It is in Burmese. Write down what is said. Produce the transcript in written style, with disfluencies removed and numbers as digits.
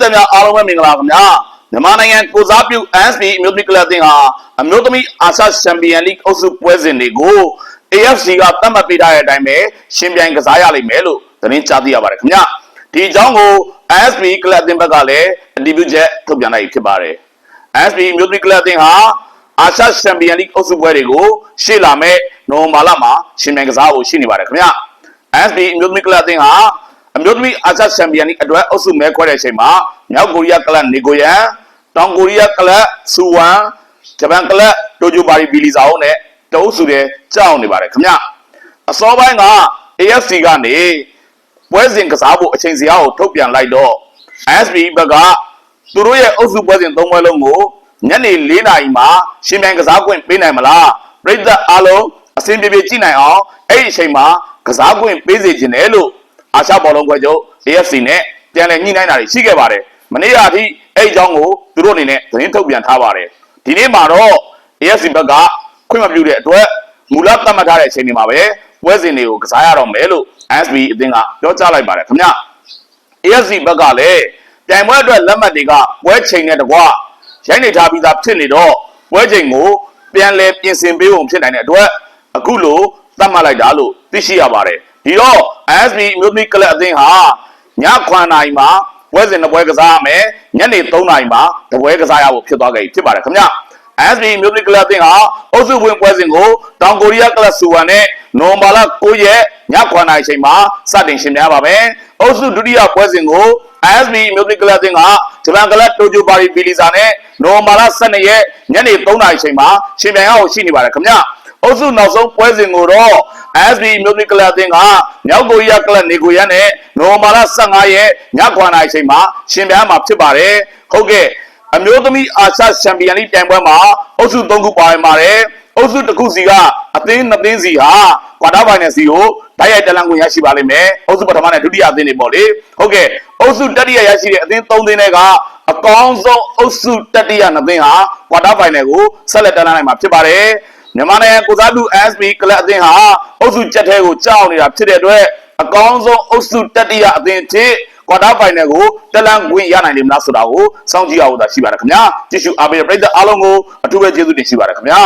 သက်များအားလုံးပဲမင်္ဂလာခင်ဗျာမြန်မာနိုင်ငံကိုစားပြု ASP အမျိုးသမီးကလပ်အသင်းဟာအမျိုးသမီးအာရှချန်ပီယံလိအုပ်စုပွဲစဉ်တွေကို AFC ကသတ်မှတ်ပေးထားတဲ့အတိုင်းပဲရှင်ပြိုင်ကစားရလိမ့်မယ်လို့သတင်းကြားသိရပါတယ်ခင်ဗျာဒီအကြောင်းကို ASP ကလပ်အသင်းဘက်ကလည်းအတည်ပြုချက်ထုတ်ပြန်လိုက်ဖြစ်ပါတယ် ASP အမျိုးသမီးကလပ်အသင်းဟာအာရှချန်ပီယံလိအုပ်စုပွဲတွေကိုရှေ့လာမယ့်နိုဝင်ဘာလမှာရှင်ပြိုင်ကစားဖို့ရှိနေပါတယ်ခင်ဗျာ ASP အမျိုးသမီးကလပ်အသင်းဟာအမျိုးသမီးအာရှချန်ပီယံလိအတွက်အုပ်စုမဲခွဲတဲ့အချိန်မှာမြောက်ကိုရီးယားကလပ်နေကိုယန်တောင်ကိုရီးယားကလပ်ဆူဝမ်ဂျပန်ကလပ်တိုကျိုပါရီဘီလီဇာအောင်နဲ့တအုပ်စုတွေကြောက်နေပါတယ်ခင်ဗျအစောပိုင်းက AFC ကနေပွဲစဉ်ကစားဖို့အချိန်စရာကိုထုတ်ပြန်လိုက်တော့ ASP ဘက်ကသူတို့ရဲ့အုပ်စုပွဲစဉ်၃ပွဲလုံးကိုညနေ၄နာရီမှာရှင်ပြိုင်ကစားခွင့်ပေးနိုင်မလားပြည်သက်အားလုံးအဆင်ပြေပြေကြည့်နိုင်အောင်အဲ့ဒီအချိန်မှာကစားခွင့်ပေးစေချင်တယ်လို့အာရှဘောလုံးပွဲချုပ် AFC နဲ့ပြန်လည်ညှိနှိုင်းတာရှိခဲ့ပါတယ်မနေ့ကအထိအဲ့အကြောင်းကိုသူတို့အနေနဲ့သတင်းထုတ်ပြန်ထားပါတယ်ဒီနေ့မှာတော့ AFC ဘက်ကခွင့်မပြုတဲ့အတွက်မူလသတ်မှတ်ထားတဲ့အချိန်ဒီမှာပဲပွဲစဉ်တွေကိုကစားရတော့မယ်လို့ ASP အသင်းကပြောကြားလိုက်ပါတယ်ခင်ဗျ AFC ဘက်ကလည်းပြိုင်ပွဲအတွက်လက်မှတ်တွေကပွဲချိန်နဲ့တကွရိုက်နေထားပြီးသားဖြစ်နေတော့ပွဲချိန်ကိုပြန်လည်ပြင်ဆင်ပေးဖို့ဖြစ်နိုင်တဲ့အတွက်အခုလိုသတ်မှတ်လိုက်တာလို့သိရှိရပါတယ်ဒီတော့ ASP အမျိုးသမီးကလပ်အသင်းဟာည9နာရီမှာပွဲစဉ်တစ်ပွဲကစားရမယ်ညနေ3နာရီမှာတစ်ပွဲကစားရဖို့ဖြစ်သွားခဲ့ပြီဖြစ်ပါတယ်ခင်ဗျ ASP အမျိုးသမီးကလပ်အသင်းဟာအုပ်စုဝင်ပွဲစဉ်ကိုတောင်ကိုရီးယားကလပ်ဆူဝမ်နဲ့နိုဝင်ဘာလ9ရက်ည9နာရီချိန်မှာစတင်ရှင်ပြပါမယ်အုပ်စုဒုတိယပွဲစဉ်ကို ASP အမျိုးသမီးကလပ်အသင်းကဂျပန်ကလပ်တိုကျိုပါရီဘီလီဇာနဲ့နိုဝင်ဘာလ12ရက်ညနေ3နာရီချိန်မှာရှင်ပြရအောင်ရှိနေပါတယ်ခင်ဗျအုပ်စုနောက်ဆုံးပွဲစဉ်ကိုတော့ ASP မျိုးသမီးကလပ်အသင်းကမြောက်ကိုရီးယားကလပ်နေကိုယန်နဲ့နိုဝင်ဘာလ15ရက်ည9နာရီချိန်မှာရှင်ပြိုင်မှာဖြစ်ပါတယ်ဟုတ်ကဲ့အမျိုးသမီးအာရှချန်ပီယံလိပြိုင်ပွဲမှာအုပ်စု3ခုပါဝင်ပါတယ်အုပ်စုတစ်ခုစီကအသင်း2သင်းစီဟာကွာတာဖိုင်နယ်စီကိုတိုက်ရိုက်တလန်ခွင့်ရရှိပါလိမ့်မယ်အုပ်စုပထမနဲ့ဒုတိယအသင်းတွေပေါ့လေဟုတ်ကဲ့အုပ်စုတတိယရရှိတဲ့အသင်း3သင်းတွေကအကောင်းဆုံးအုပ်စုတတိယ2သင်းဟာကွာတာဖိုင်နယ်ကိုဆက်လက်တလန်နိုင်မှာဖြစ်ပါတယ်မြန်မာနိုင်ငံကိုစားပြု ASP ကလပ်အသင်းဟာအုပ်စုကြက်ထဲကိုကြောက်နေတာဖြစ်တဲ့အတွက်အကောင်းဆုံးအုပ်စုတတိယအသင်းဖြစ်ကွာတာဖိုင်နယ်ကိုတလန်ခွင့်ရနိုင်လိမ့်မလားဆိုတာကိုစောင့်ကြည့်ရဖို့သာရှိပါတယ်ခင်ဗျာကြည့်ရှုအားပေးတဲ့ပရိသတ်အားလုံးကိုအထူးပဲကျေးဇူးတင်ရှိပါတယ်ခင်ဗျာ